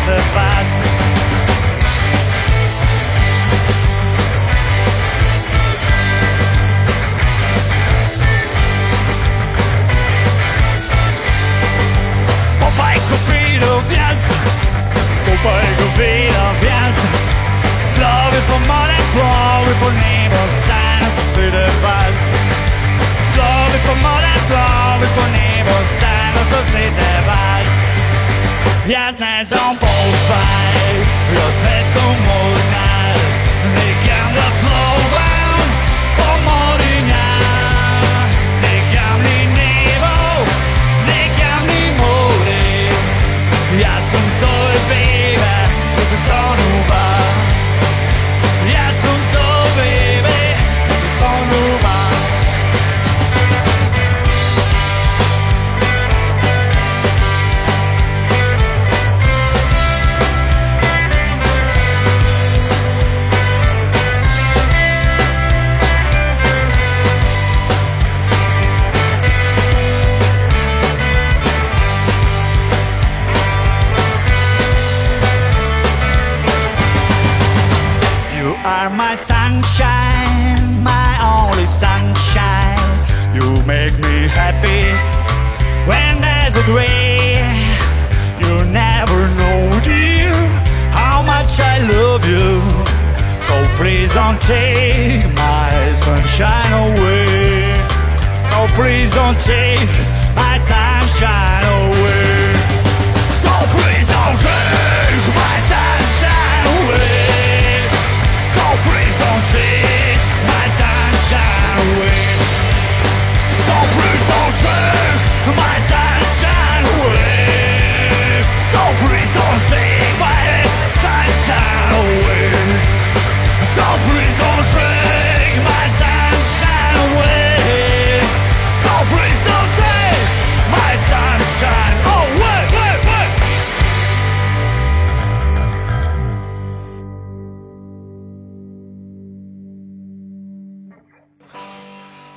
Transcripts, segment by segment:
osete vas. Popaj ko pride v jaz, popaj ko pride v jaz. Plovi po morju, plovi po nebu, saj nas osete vas. Plovi po morju, plovi po nebu, saj nas osete vas. Jaz ne znam popaj, jaz ne sem možnar, nekam da plovam po morju. Nekam ni nebo, nekam ni more. Jaz sem tvoj, baby, ko se sonuva. Jaz sem tvoj, baby, ko se sonuva. You are my sunshine, my only sunshine. You make me happy when there's a gray. You never know, dear, how much I love you. So please don't take my sunshine away. No, please don't take my sunshine away. So please don't take my sunshine away. So please don't take my sunshine away. So please don't take my sunshine away. So please don't take my sunshine away. So please don't take my sunshine away. So please don't take my sunshine away.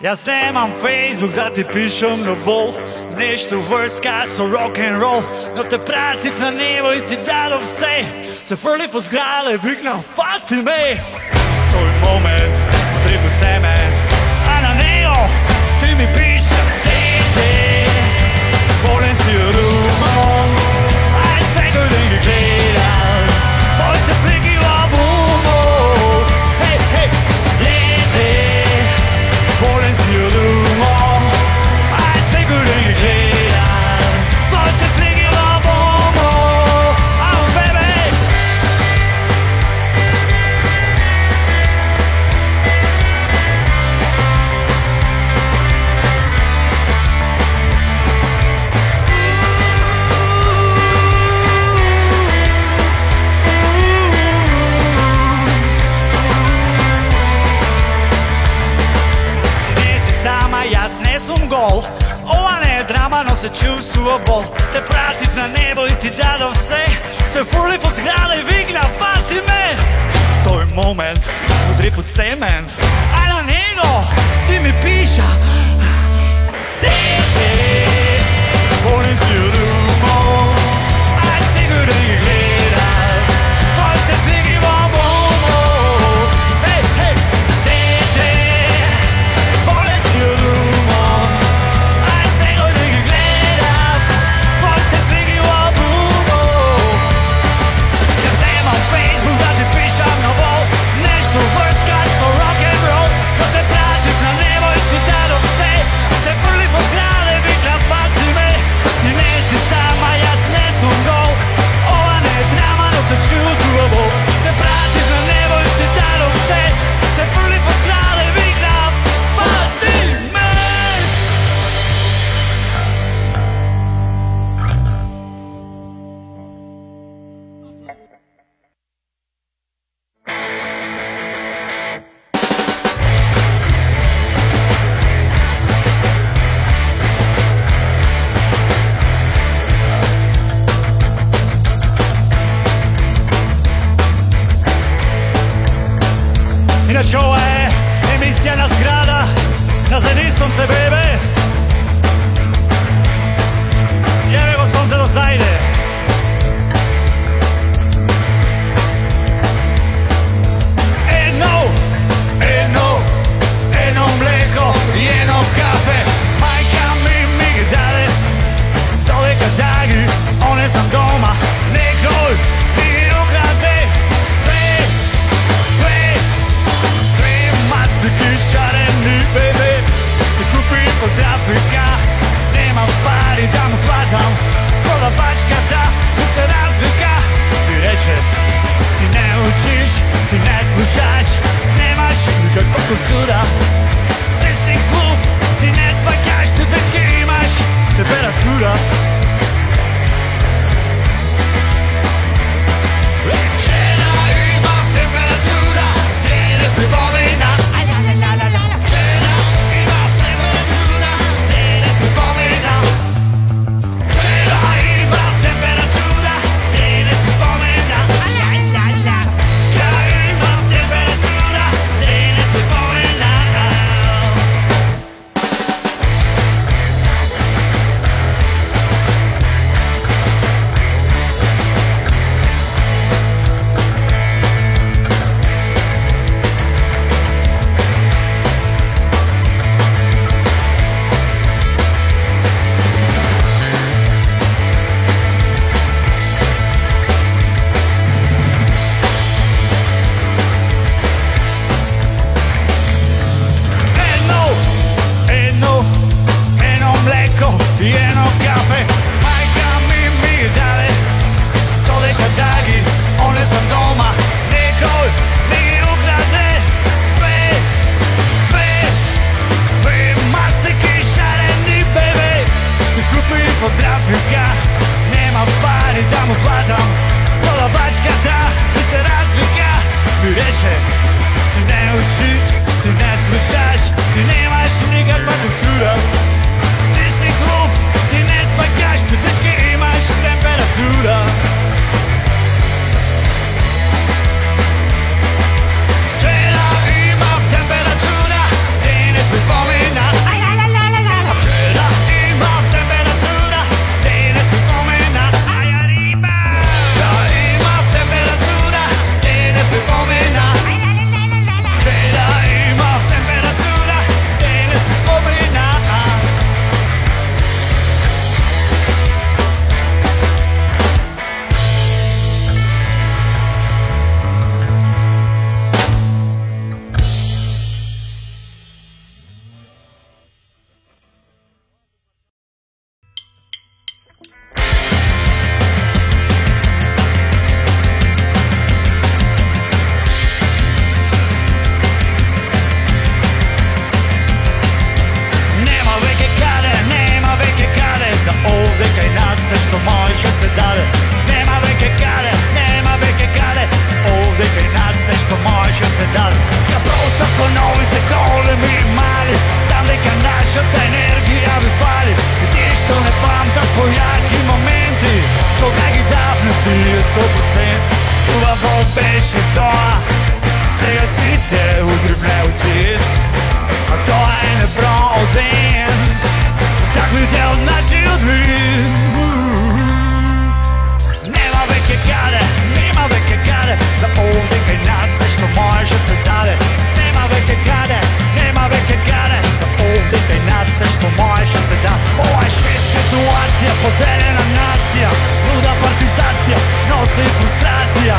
Jaz nemam Facebook da ti pišem na vol, nešto vrska so rock'n'roll. No te prati na nebo in ti dalo vse, se frli po zgrale, vikna fatti me. To je moment, trifu cement, a na nebo ti mi pišem tete. Volim si rumom, aj sve koji den ga gledam, tvojte sliki u albumu. Hej, hej, tete. Volim si rumom, aj sve koji den ga gledam, tvojte sliki u albumu. Oh baby. Jaz ne sem gol, ova ne je drama, no se čustva bol. Te pratit na nebo in ti dado vse, se furli po zgrade, vigna, fati me. To je moment, udri pod cement, a na njego ti mi piša tete. Volim si rumom, aj sigur da ga gledam, tvojte sliki v albumu. Hej, hej, tete. Volim si rumom, aj sigur da ga gledam, tvojte sliki v albumu. Jaz nemam Facebook da ti pišem na vol, nešto vrska so rock'n'roll. No te pratit na nebo in ti dado vse. po jaki momenti, ko kaki dapnuti je 100%. Uvamo beše to, vsega si te ugribne učit, a to je nepravden, tak ljudje od naših odvin. Nema veke kade, nema veke kade, za ovdje kaj nas se što može se dade. Nema veke kade, nema veke kade, za ovdje kaj nas se što može se da. Ovo je švet situacija, podeljena nacija, luda partizacija, nosi frustracija.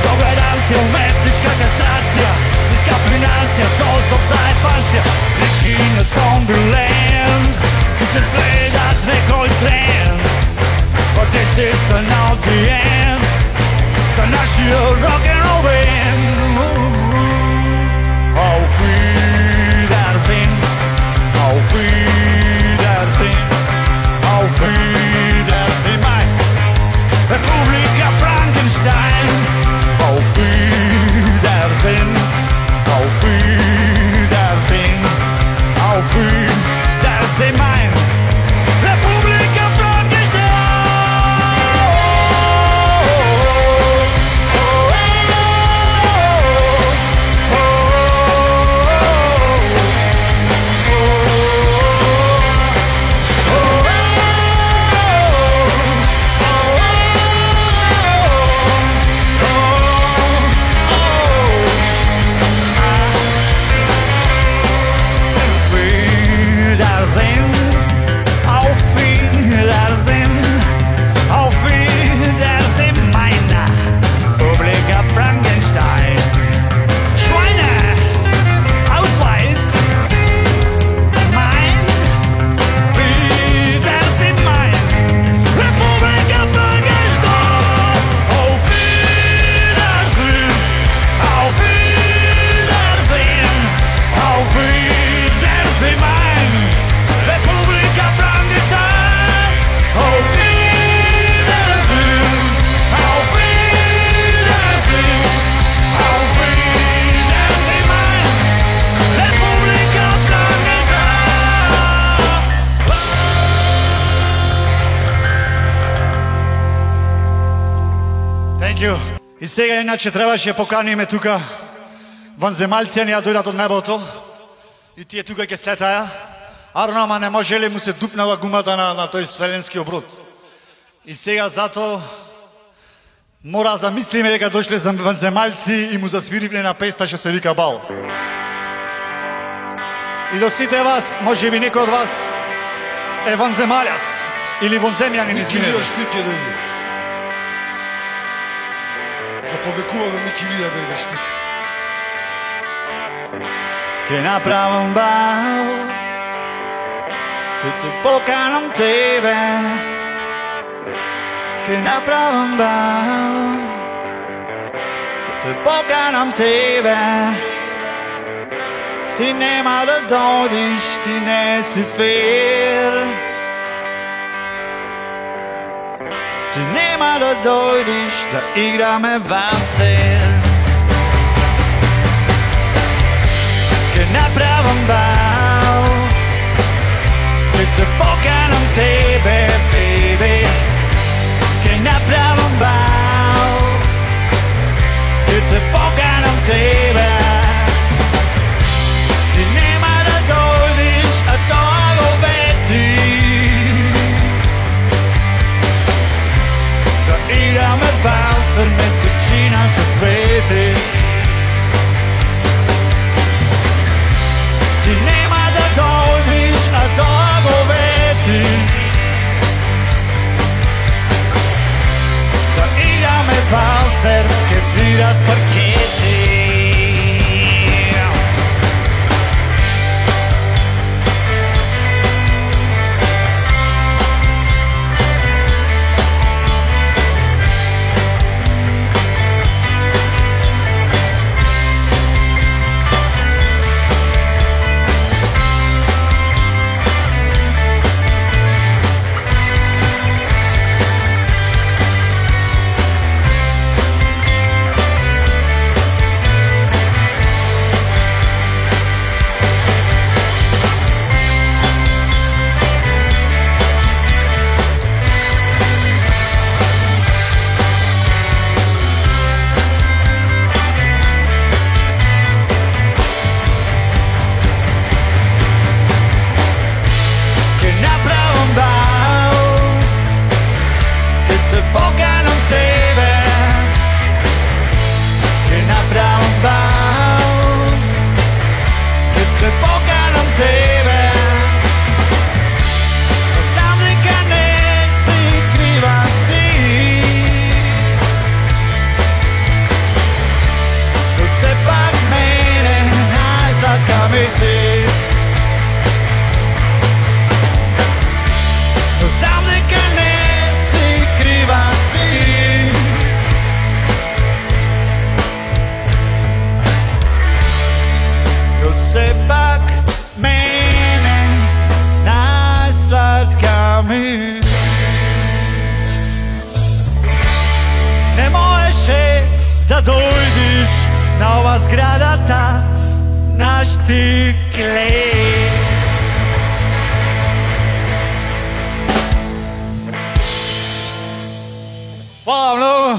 Zogledam si umetnička kastracija, diskaplinasija, total zajebancija. Neki na Zombieland, sicer sledat nekoj trend, but this is not the end. Za naši rock'n'roll band. Auf Wiedersehen, auf Wiedersehen, auf Wiedersehen, mein Republika Frankenstein. Auf Wiedersehen, auf Wiedersehen, auf Wiedersehen, mein Republika Frankenstein. И сега иначе трябваше поканиме тука vanzemaljci, ja dojdat od небото и тие тука ќе слетаја. Арно, ама не можеле, му се дупнала гумата на тој вселенски оброд. И сега зато мора замислиме дека дошле vanzemaljci и му засвиривле на песна што се вика Бал. И до сите вас, може би некој од вас е vanzemaljаc или вонземјанин, извинете. Да повекуваме Мики Лија да иде Штип. Ке направам бал, ке те поканам тебе. Ке направам бал, ке те поканам тебе. Ти нема да дојдиш, ти не си фер. Ти нема да дојдиш да играме вансер. Ке направам бал, ке те поканам тебе, бейби. Ке направам бал, ке те поканам тебе. Ти нема да дојдиш, а тоа го вети. Играме вансер, месечината свети. Ти не nova zgradata na štikle. Hvala mnogo.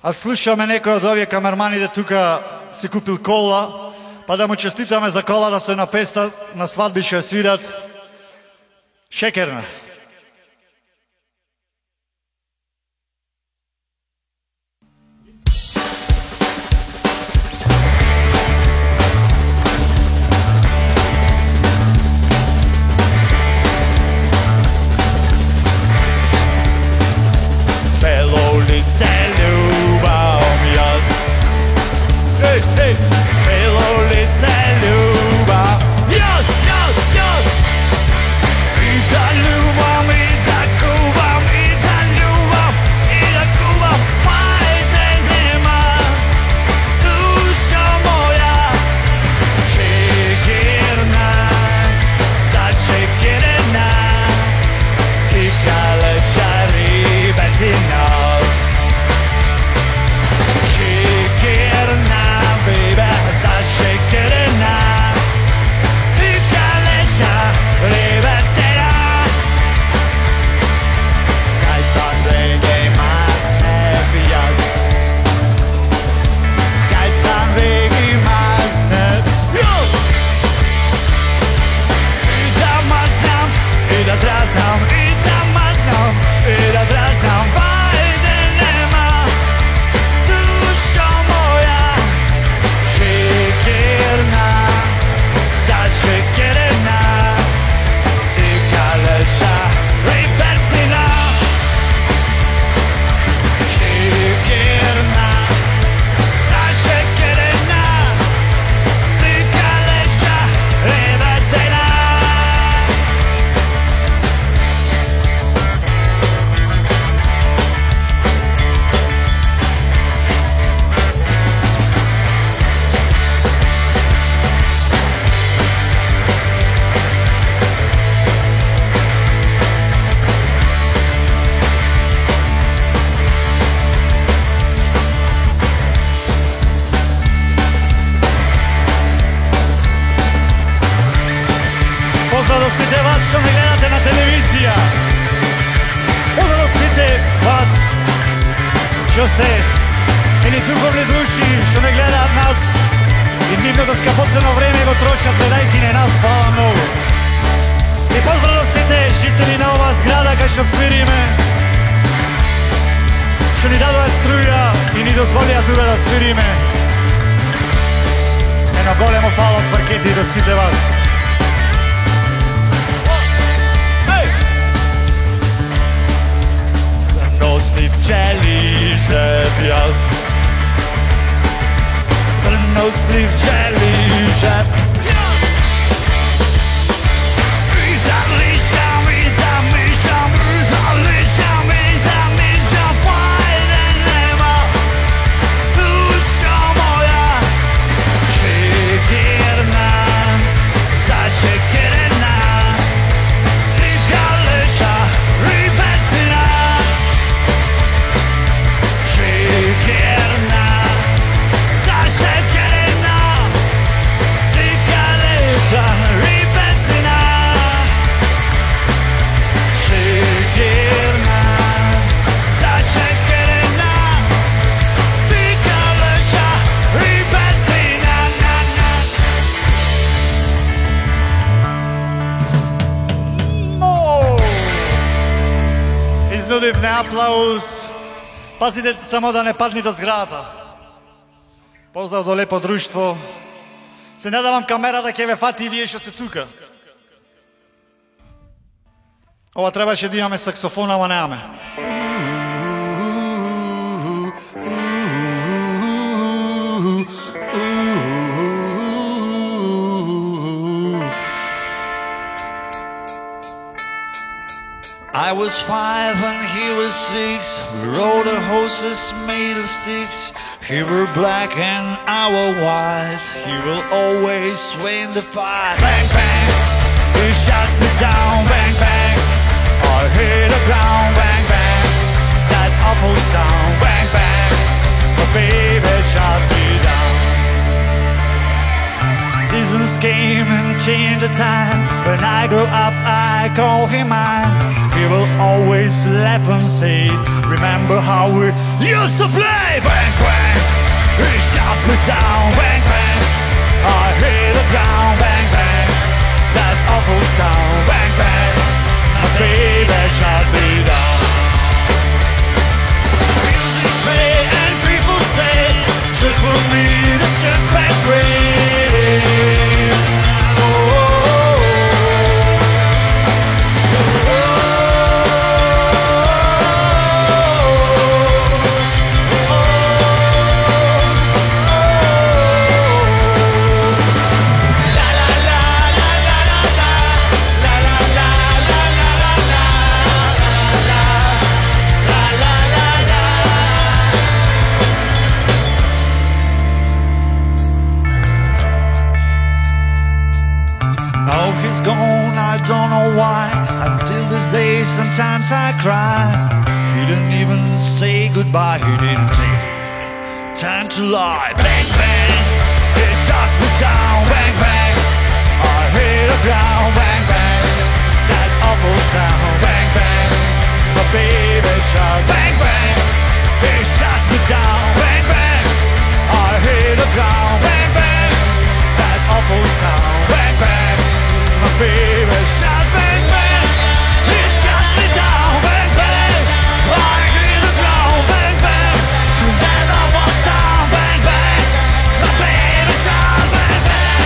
A sluša me neko od ovih kamermani da tuka si kupil kola, pa da mu čestitame za kola da se na pesta na svadbi še svirat. Šekerna. Pozdrav vas što me gledate na televizija. Pozdrav svite vas što ste ili duhovni duši što ne gledat nas i mirno da skapoceno vreme go trošat gledajkine nas, hvala mnogo. I pozdrav svite žitelji na ova zgrada kaj što svirime, što ni dado je struja i ni dozvolja tuda da svirime. Eno golemo hvala od parketi do svite vas. Crnosni včeli žep jaz, crnosni včeli žep jaz. Witam, liszam, witam, liszam, witam, liszam, witam, liszam, fajne nema, dusza moja, siekierna, za siekierna, ty kalesza, rybetyna. Siekierna, za siekierna, ty kalesza, rybetyna. Siekierna, za siekierna, ty kalesza, rybetyna. Iznudivni aplauz. Pazite samo da ne padnite od zgrada. Pozdrav za lepo društvo. Se ne da vam kamera da keve fati i vije što ste tuka. Ova trebaše da imame saksofona, ova nemame. I was 5 and he was 6. We rode our horses made of sticks. He were black and I were white. He will always win the fight. Bang, bang, he shot me down. Bang, bang, I hit the ground. Bang, bang, that awful sound. Bang, bang, the baby shot me down. came and changed the time. When I grow up, I call him mine. He will always laugh and say, remember how we used to play? Bang, bang, he shot me down. Bang, bang, I hit the ground. Bang, bang, that awful sound. Bang, bang, my baby shot me down. Music play and people say, just for me the church bangs ring. Oh, oh, oh, oh, la la la la la la la la la la la la la la. Now he's gone, I don't know why. Until this day, sometimes I cry. He didn't even say goodbye. He didn't take time to lie. Bang, bang, he shot me down. Bang, bang, I hit the ground. Bang, bang, that awful sound. Bang, bang, my baby shot. Bang, bang, he shot me down. Bang, bang, I hit the ground. Bang, bang, that awful sound. Bang, bang, my baby shot. Bang, bang, he shot me down. Bang, bang, I hit the ground. Bang, bang, that awful sound. Bang, bang, my baby shot. Bang, bang,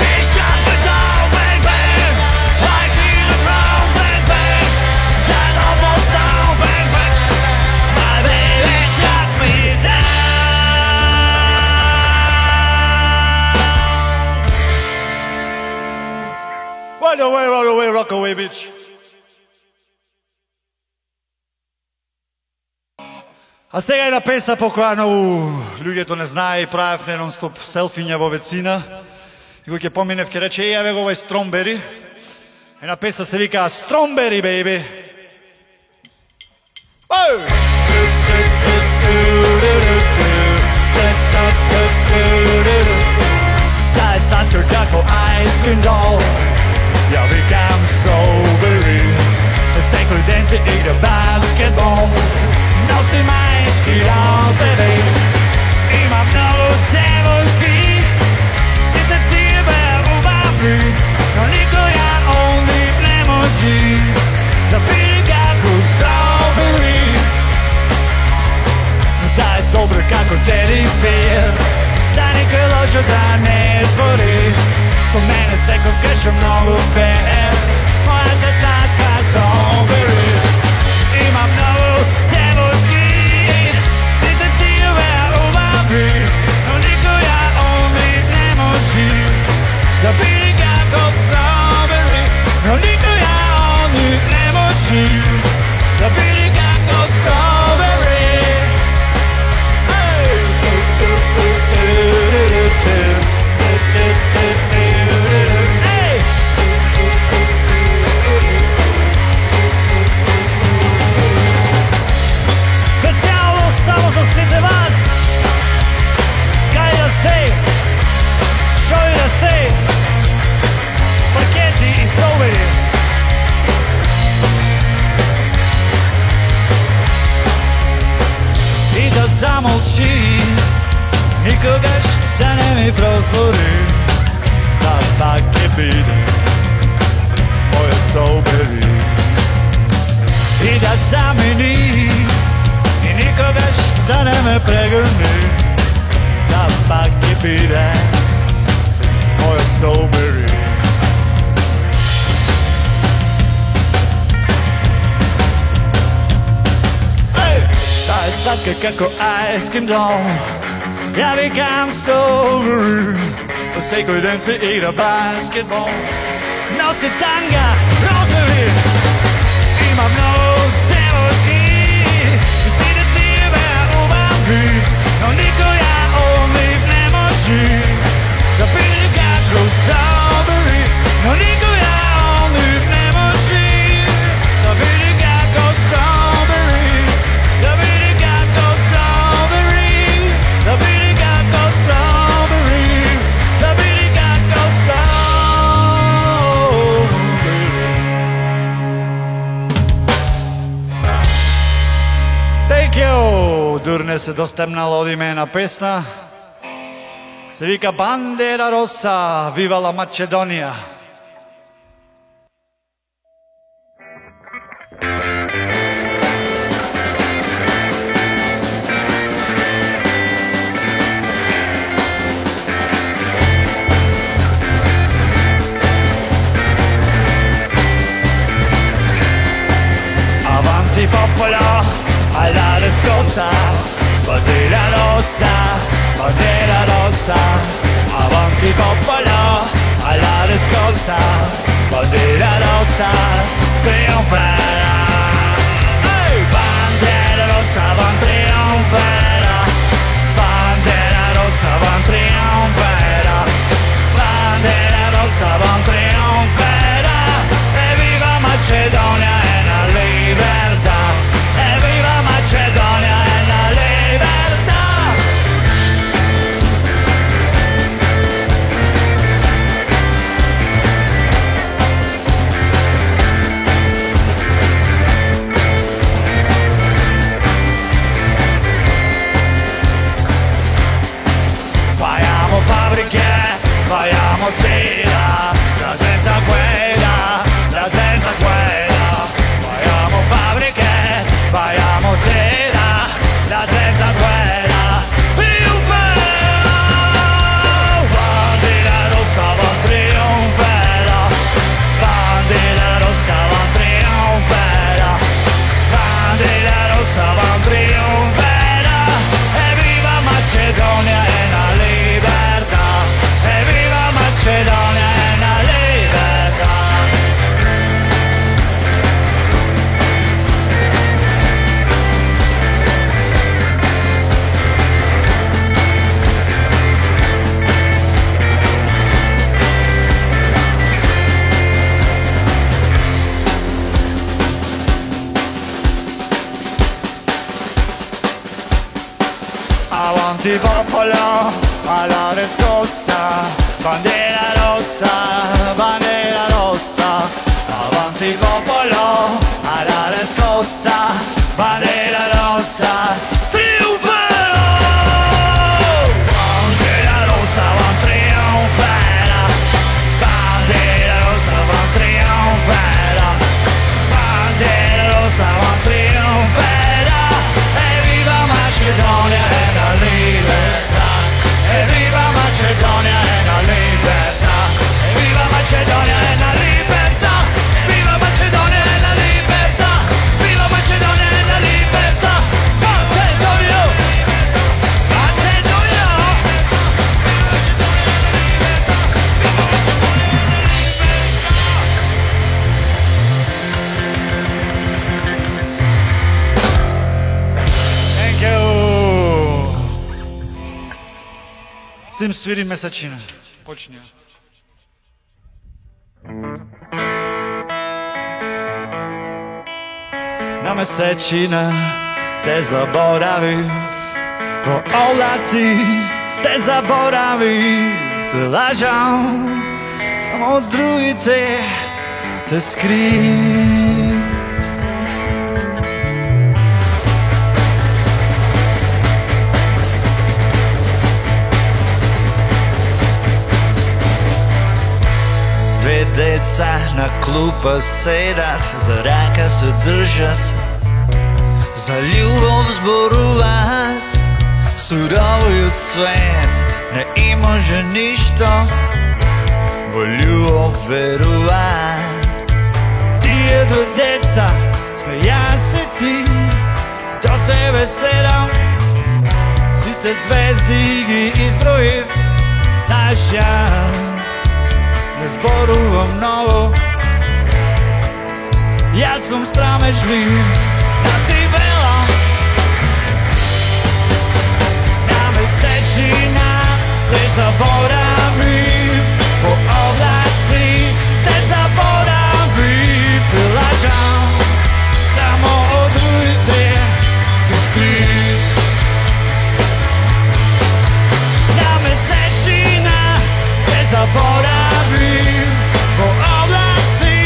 he shot me down. Bang, bang, I hit the ground. Bang, bang, that awful sound. Bang, bang, my baby shot me down. Rock away, rock away, bitch. A сега една песна по која многу луѓето не знае и правевме нон-стоп селфиња во вецина. И кој ќе поминев ќе рече, еве го овој Стромбери. Една песна се вика Стромбери, бейби. Taj slatko kako ice cream doll. Ja vikam strawberry. Second dance igra basketball. Nosi majčki rozevi. Imam mnogo devojki. Sice tebe ubavi. No niko ja ovdje ne može da bili kako strawberry. Da je dobro kako teddy bear. Za niko je ložo da ne zvori. Svo mene se ko kreše mnogo fair. Moja te slatka strawberry. Imam mnogo devojki. Sice tebe ubavi. No niko ja ovdje ne može da bili kako strawberry. No niko ja ovdje ne može da bili kako strawberry. Specijalno samo za svite vas. Kaj da ste? Što i da ste? Paketi i strawberry. I da zamolči, nikogaš da ne mi prozvori. Da take bide moje strawberry. I da zameni, i nikogaš da ne me pregrni. Da take bide moje strawberry. Ta je slatka kako ice cream doll. Ja vikam strawberry. Second dance igra basketball. Nosi tanga rozevi. Imam mnogo devojki. Si da tebe ubavi. No niko ja ovdje ne može da bili kako strawberry. No niko ja ovdje ne može da bili kako strawberry. Da bili kako strawberry. Da bili kako strawberry. Da bili kako strawberry. turne se dostemnala od imena pesna. Se vika Bandera Rossa, viva la Macedonia. Avanti popolo, alla riscossa, bandera rossa, bandera rossa. Avanti popolo, alla riscossa, bandera rossa, trionferà. Ehi, bandera rossa, van trionferà. Bandera rossa, van trionferà. Bandera rossa, van trionferà. E viva Macedonia e la libertà. E viva Macedonia e la libertà. Faiamo fabbriche, faiamo tela, la senza quella, la senza quella. Faiamo fabbriche, faiamo tela, la senza quella. Trionferà, bandera rossa va trionferà, bandera rossa va trionferà, bandera rossa va trionferà. E viva Macedonia e la libertà, e viva Macedonia e la libertà. Avanti popolo, alla riscossa, bandera rossa, bandera rossa. Avanti popolo, alla riscossa, bandera rossa, trionferà. Bandera rossa va trionferà, bandera rossa va trionferà, bandera rossa va trionferà. E viva Macedonia e la libertà, e viva Macedonia e la libertà, e viva Macedonia e la libertà, viva Macedonia e la libertà, viva Macedonia e la libertà. Macedonia, Macedonia. Thank you. Sim svirim mesečina. Počni. Na mesečina te zaboravit, po ovlaci te zaboravit, te lažam, samo od drugih te skrim. Dve deca na klupa sedat, za raka se držat, za ljubav zborovat. Surovi svet ne može ništa, v ljubav verovat. Tije dve deca, smeja se ti, do tebe sedam, svi zvezdi izbrojiv, znaš ja. Ne zborujem mnogo, ja sam sramežljiv, da ti velam. Na mesečina te zaboravim, po oblaci te zaboravim, te lažam, samo od ulice te skrim. Na mesečina te zaboravim, po oblaci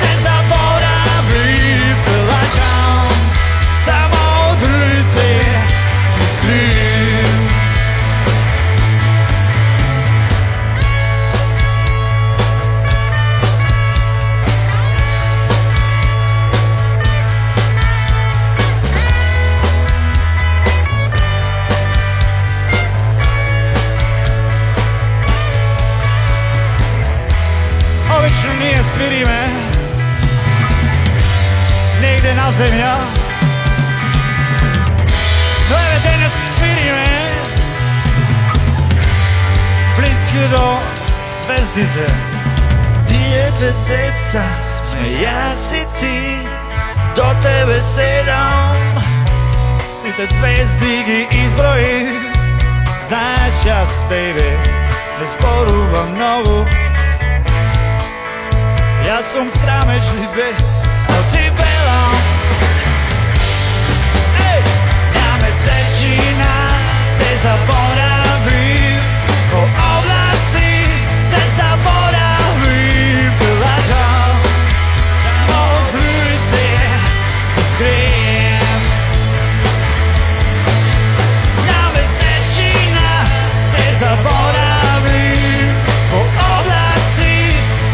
te zaboravim, te lažam, samo od ulice na zemlja. Dojeve danes svirime bliski do zvezdite. Tije dve deca, smeja si ti, do tebe sedam. Si te zvezdi ki izbroji, znaš jaz tebe ne zboruvam mnogo. Jaz sam skramežni bes, no ti pevam. Ej, ja mesečina te zaboravim, ko oblaci te zaboravim, te lažam, samo odvrte te skrijem. Ja mesečina te zaboravim, ko oblaci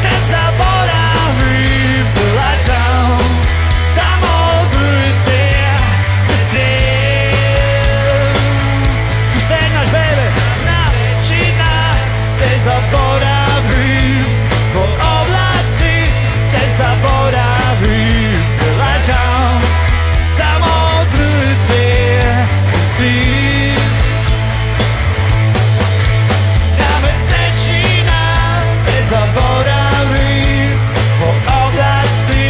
te zaboravim, te lažam, samo odvrte te skrijem. Stenaš bebe, na mesečina te zaboravim, ko oblaci te zaboravim, te lažam, samo odvrte te skrijem. Ja mesečina te zaboravim, ko oblaci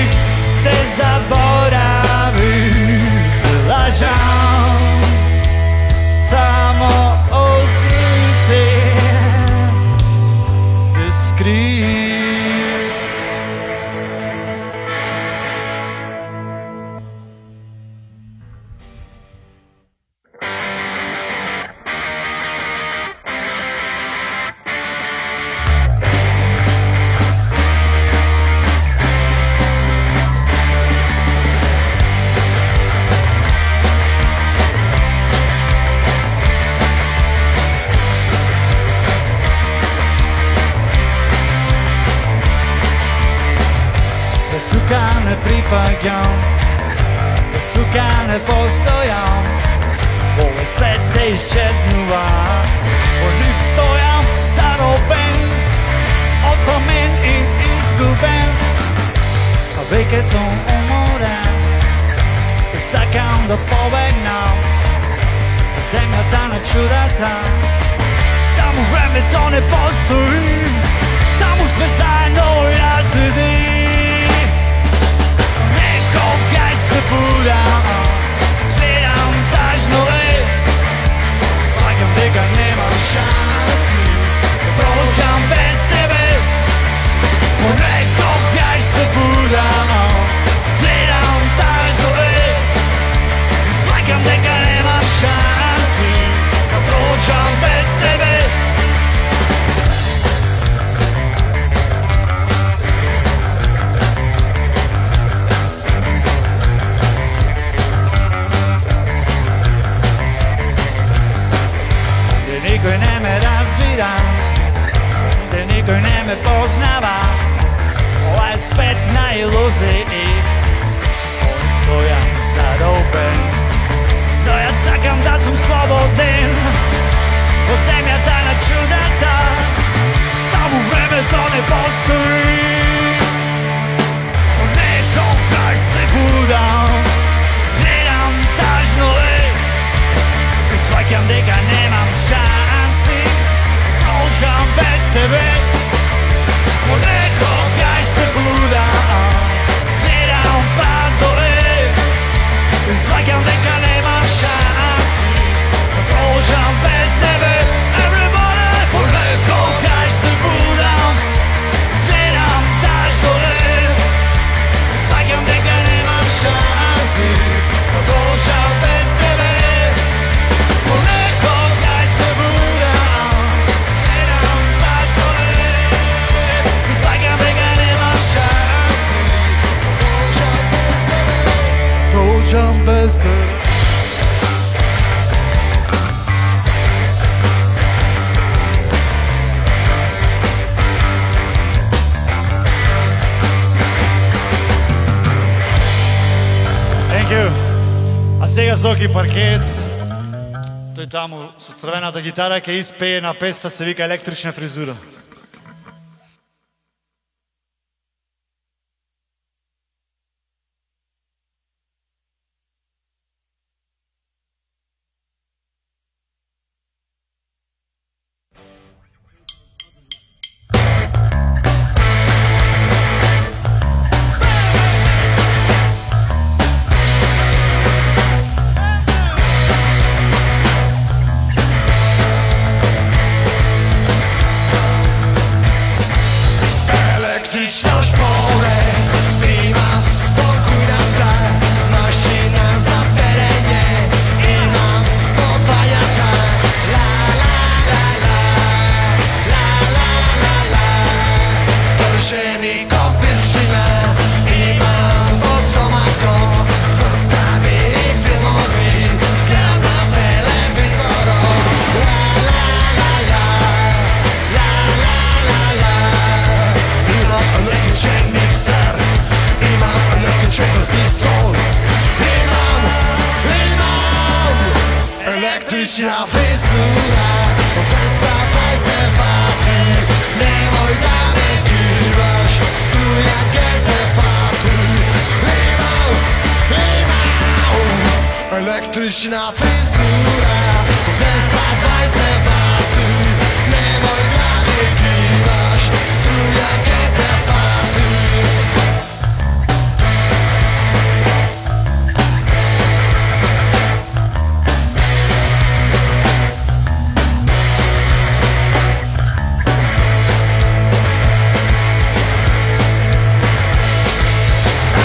te zaboravim, te lažam, samo odvrte te skrijem. Bez tuka ne pripadam, bez tuka ne postojam. Ovaj svet se izčeznuva, od njih stojam zaroben, osamen in izguben. A veke sam umoren, sakam da pobegnam. Zemlja dana čudata, tamo vreme to ne postoji, tamo sme zajedno i razredi. Nekogaj se budam, gledam tažno let, slagam tega nemam šansi, da prođam bez tebe. Nekogaj se budam, gledam tažno let, slagam tega nemam šansi, da prođam bez tebe. Nikoj ne me razbira, gde nikoj ne me poznava. Ovaj svet zna iluziji, oni stojam zaroben. No ja sakam da sam sloboden, ko zemlja dana čudata, tamo vreme to ne postoji. Nekogaj se budam, gledam tažno let, i shvaćam da ga nemam šansi, prođam bez tebe. Nekogaj se budam, gledam prazno let, i shvaćam da ga nemam šansi, prođam bez tebe. Everybody! Nekogaj se budam, gledam tažno let, i shvaćam da ga nemam šansi, prođam bez tebe. Nekogaj se budam, gledam tažno let, i shvaćam da ga nemam šansi, prođam bez tebe. Prođam bez tebe. Thank you. A сега Zoki parket. Той там с црвената гитара ќе испее на песна се вика Електрична фризура. četvrti stol. Imam električna frizura od 220 vati. Nemoj da me kivaš, struja te fatu. Imam električna frizura od 220 vati. Nemoj da me kivaš, struja te fatu.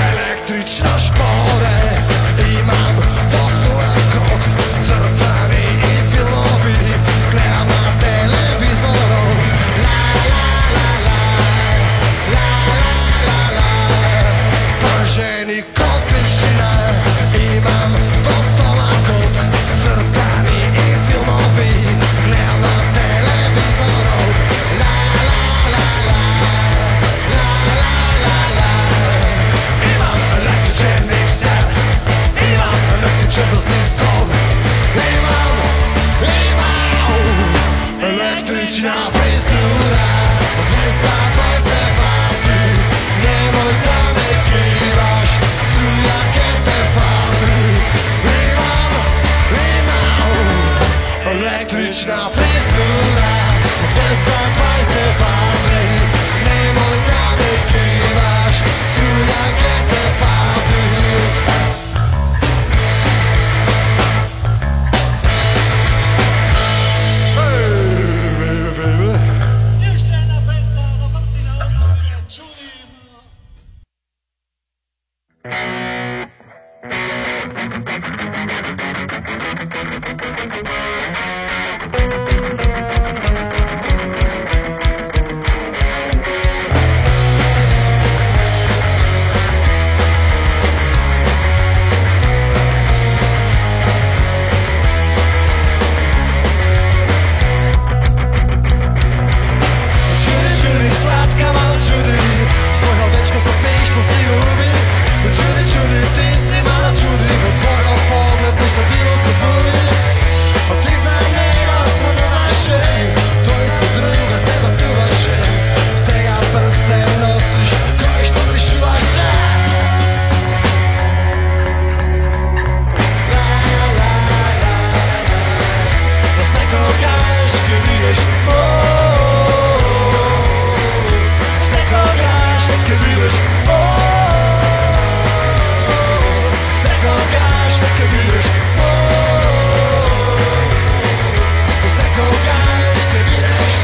Električna špore, imam posudan kod, crtani i filmovi, gledam na televizoru. La la la la, la la la la, prženi kopičina, imam postojan kod, crtani i filmovi, gledam na televizoru. La la la la, la la la la, imam električan mikser, imam električan rezistor, imam električna frizura od 220 vati. Nemoj da me kivaš, struja te fatu. Imam električna frizura od 220 vati. Nemoj da me kivaš, struja te fatu. Čudi, slatka malo čudi, svojho dečka sa pištom si ljubi. Čudi, ti si malo čudi, od tvojho pogled ništa divo se budi. A ti za njega sam na vašem, tvoji su druga seba pljuvaše. Svega prste nosiš, koji što pišu vaše. La la la la, da sve koga ješ kad ideš, sve koga ješ kad ideš, sve koga ješ kad ideš, sve koga ješ kad ideš.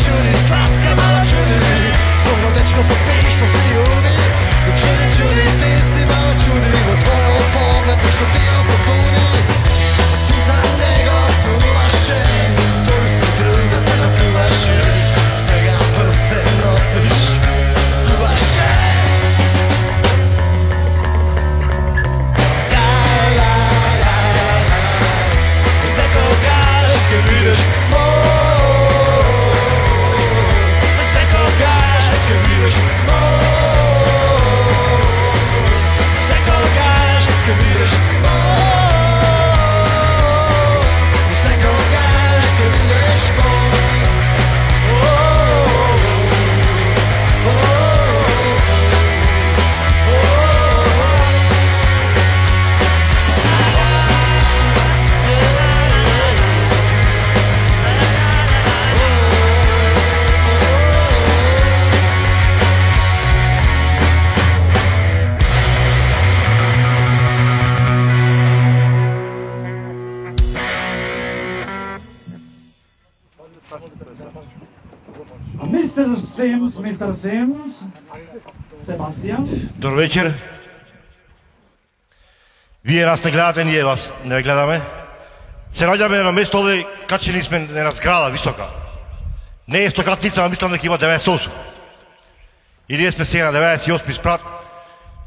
Čudi, slatka malo čudi, svojho dečka sa pištom si ljubi. Čudi, ti si malo čudi, od tvojho pogled ništa divo se budi. A ti za njega suvaše, tvoji su druga seba pljuvaše. Svega prste nosiš u vaše. La la la la, sve koga ješ kad ideš, sve koga ješ kad ideš, sve koga ješ kad ideš, sve koga ješ kad ideš. Mr. Sims, Sebastian. Добър вечер. Вие нас не гледате, ние вас не гледаме. Се наđаме на место овде, качени сме на една зграда висока. Не е стокатница, а мислам дека има 98. И ние сме сега на 98 спрат.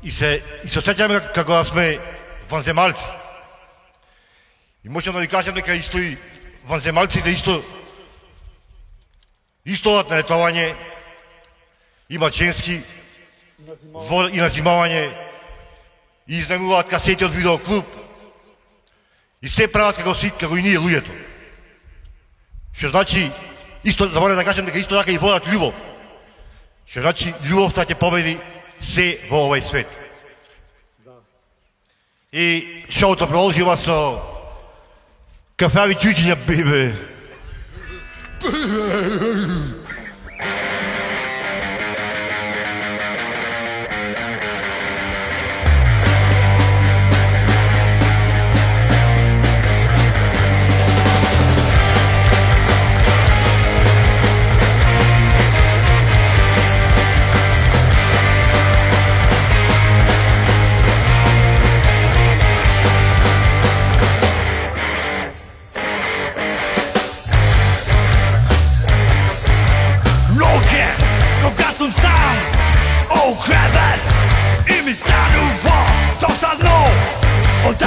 I se osjećam kako da sme vanzemaljci. I možem da vi kažem neka isto i vanzemaljci da isto naretovanje i mačenski i nazimavanje i iznajmуваат касети од видеоклуб и се прават како и ние луѓето. Што значи, исто заборав да кажем дека исто така и водат љубов. Што значи љубовта ќе победи се во овој свет. И шоуто продолжува со кафеави чучиња, бебе.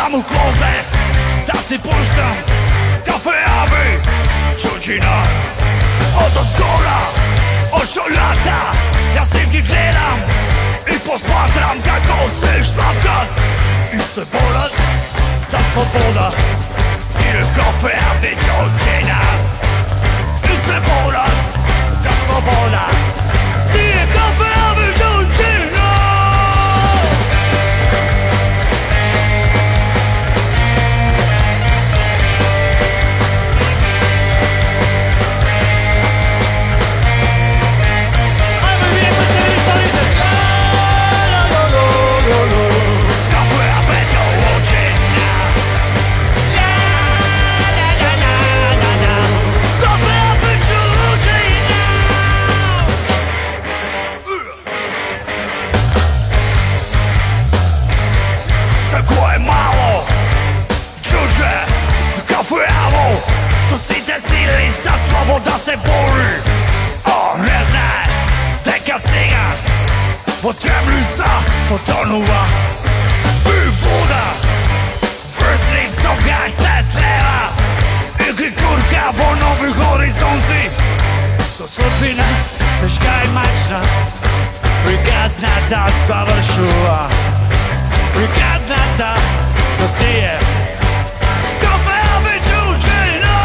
Mu klozet, da si puštam kafeavi čučina. Od ozgora, od šoljata, ja snimki gledam i posmatram kako se štrapkat i se borat za sloboda. Ti je kafeavi čučina i se borat za sloboda. Ti je kafeavi čučina. Da se bori, ne zna teka stiga od temnica potonuva i voda vrsnik toga se sleva i kikurka po novi horizonti so sudbina teška i mačna prigaznata savršuva prigaznata za ti je kafeavi čučina.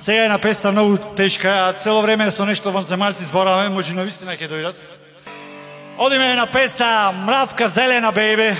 Сега една песна многу тешка, а цело време со нешто ванземалци збораваме, може навистина ќе дојдат. Одиме на песна Мравка зелена, бейбе.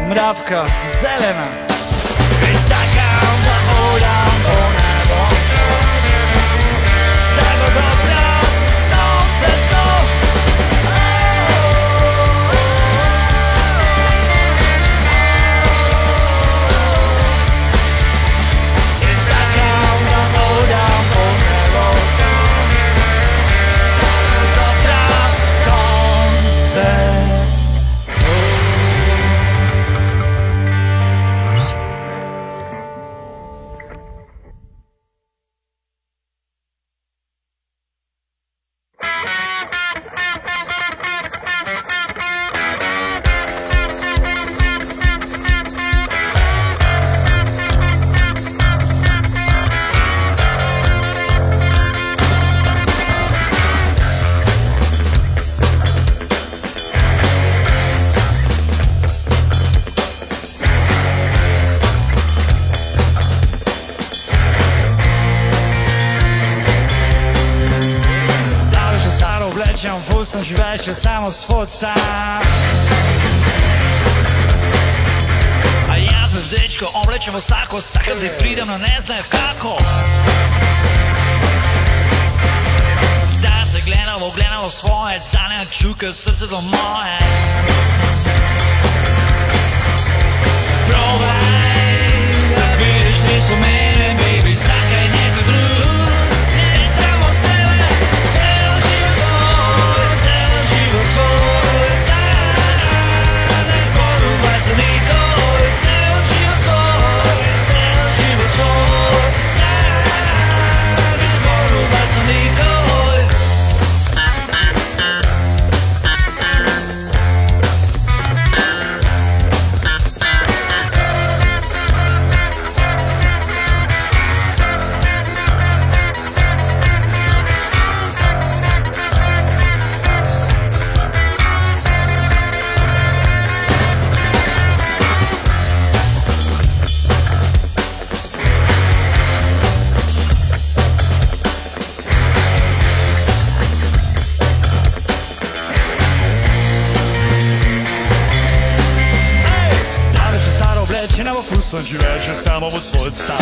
mravka zelena. I čakam da odam po nebo, da go dobra sonce to. I čakam da odam po nebo, da go dobra sonce. Fustom živeće samo svoj stan. A ja sme dečko oblečemo sako, sakam ti pridem no ne znajem kako. Da se gledamo svoje, zanima čuka srce do moje. Probaj da vidiš ti su mene, baby, sakaj neko drug, ne samo sebe. Svoj dan, ne sporuvaj se nikoj, ceo život svoj, ceo život svoj dan, ne sporuvaj se nikoj. Never fustom živeće samo u svoj stan.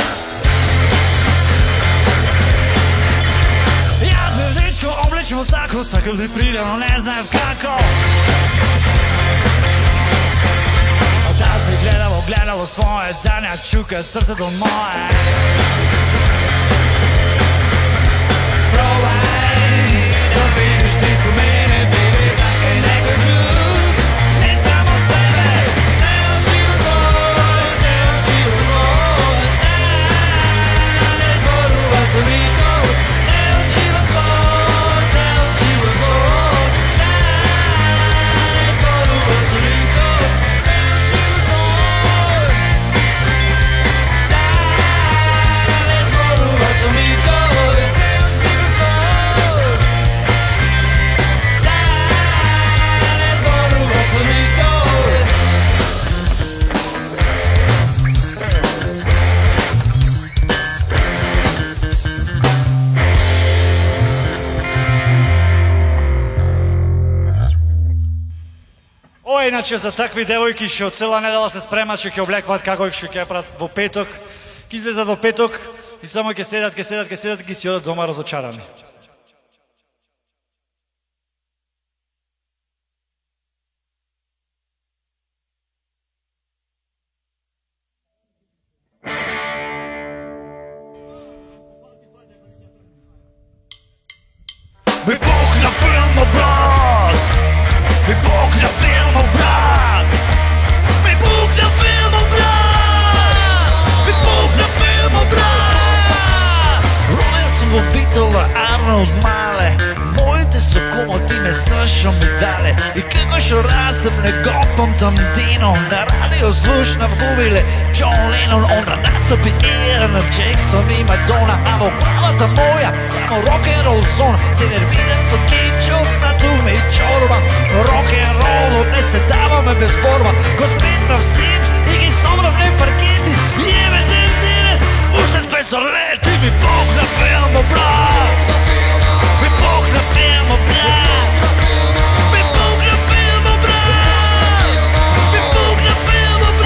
Ja sme dečko oblečemo sako, sakam ti pridem no ne znajem kako. Da se gledamo svoje, zanima čuka srce do moje. Probaj da vidiš ti su mene, baby, sakaj neko drug, ne samo sebe. Inače za takvi devojki še od cela nedala se sprema, če ke oblekvat kako še ke prat v petok, ki izleza do petok i samo ke sedat, ki si odat doma razočarani. Mi Bog na filmu, brat! Mi Bog na filmu, brat! Mi Bog na filmu, brat! Mi Bog na filmu, brat! Rojen sam u Beatle, Arnold Male, mojte su kumo ti me sršo mi dale. I kako šo rastem ne gopam tam dino, na radio slušam gubile John Lennon, onda nastupi Aaron Jackson i Madonna, avo glavata moja, imamo rock'n'roll zona, se nerviram sa kičom na dugme i čorba, rock'n'rollu ne se dava me bez borba, Goslinov Sims i ki sobram ne parkiti, jebe den dines, ušte spesoleti, mi Bog na filmu, brat! Mi Bog na filmu, brat! Mi Bog na filmu, brat! Mi Bog na filmu, brat!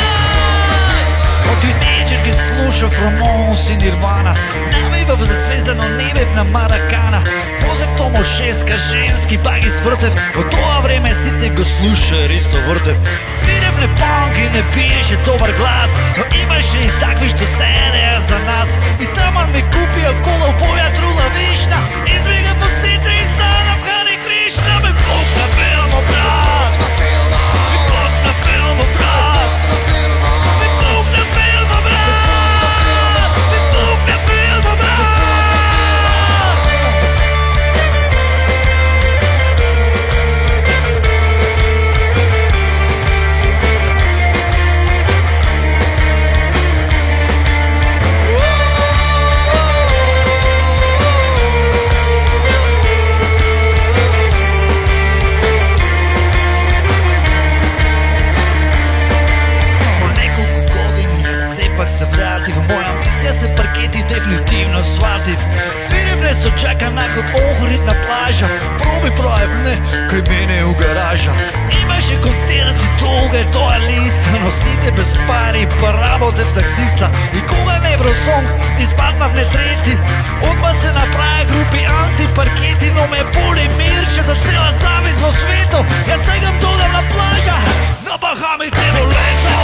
si Nirvana, naveva v zvezdano nebe na Marakana. Pozdrav Tomo Šeska, ženski pagi svrtev, v to vreme si te go sluša, isto vrtev. Svirev ne punk in ne piješ, je dober glas, no imaš i takvi što serija za nas. I tamo mi kupijo kola u boja trula višna, izbjega po sitri i stavljam Hare Krishna. Me Bog na filmu, brat, me Bog na filmu, brat, me Bog na filmu, brat, me Bog na filmu, brat. Moja misija se parketi definitivno shvativ. Svirevne so čaka na kot ohridna plaža. Probi projevne, kaj mene v garaža. Imaš je koncerti dolge, to je lista. Nosite bez pari, pa rabote v taksista. I koga ne vrosong, izpadna v netreti. Odma se napraja grupi antiparketi. No me boli mirče za cela zavizno svetu. Jaz segam dodam na plaža, na Bahami te bo leto.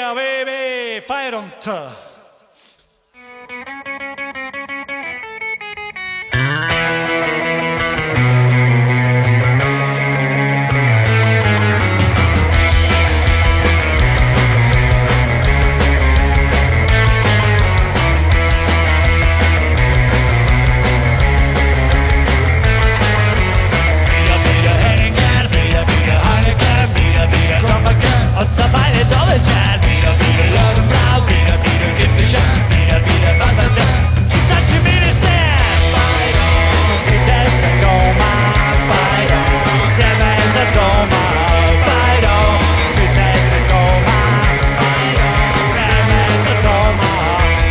aveve Feierabend. Otsa beide dobbelt jern, wieder, wieder, Lörn blau, wieder, wieder, geht geschafft, wieder, wieder, was ist das? Ist das schon Minister? Beide, sieht es ein Goma, beide, der weiß ein Goma, beide, sieht es ein Goma, beide, der weiß ein Goma.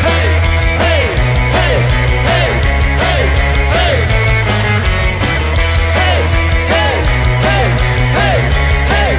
Hey, hey, hey, hey, hey, hey, hey, hey, hey, hey, hey, hey.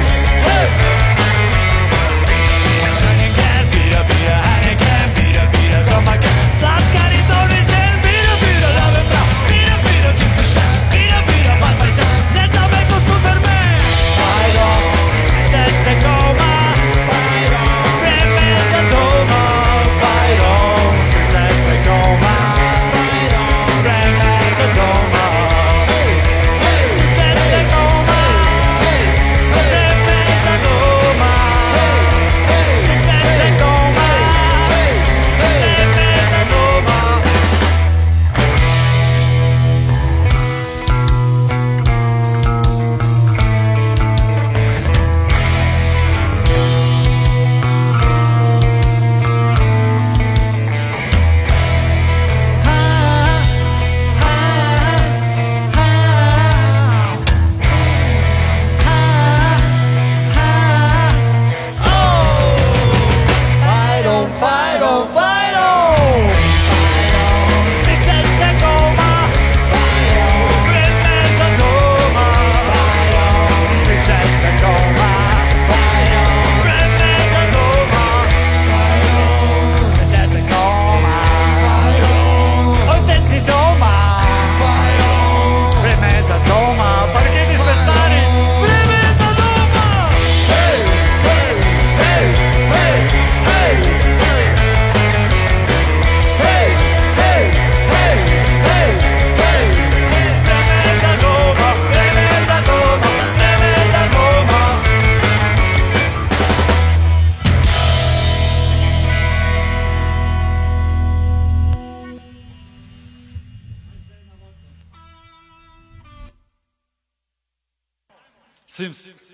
Sims.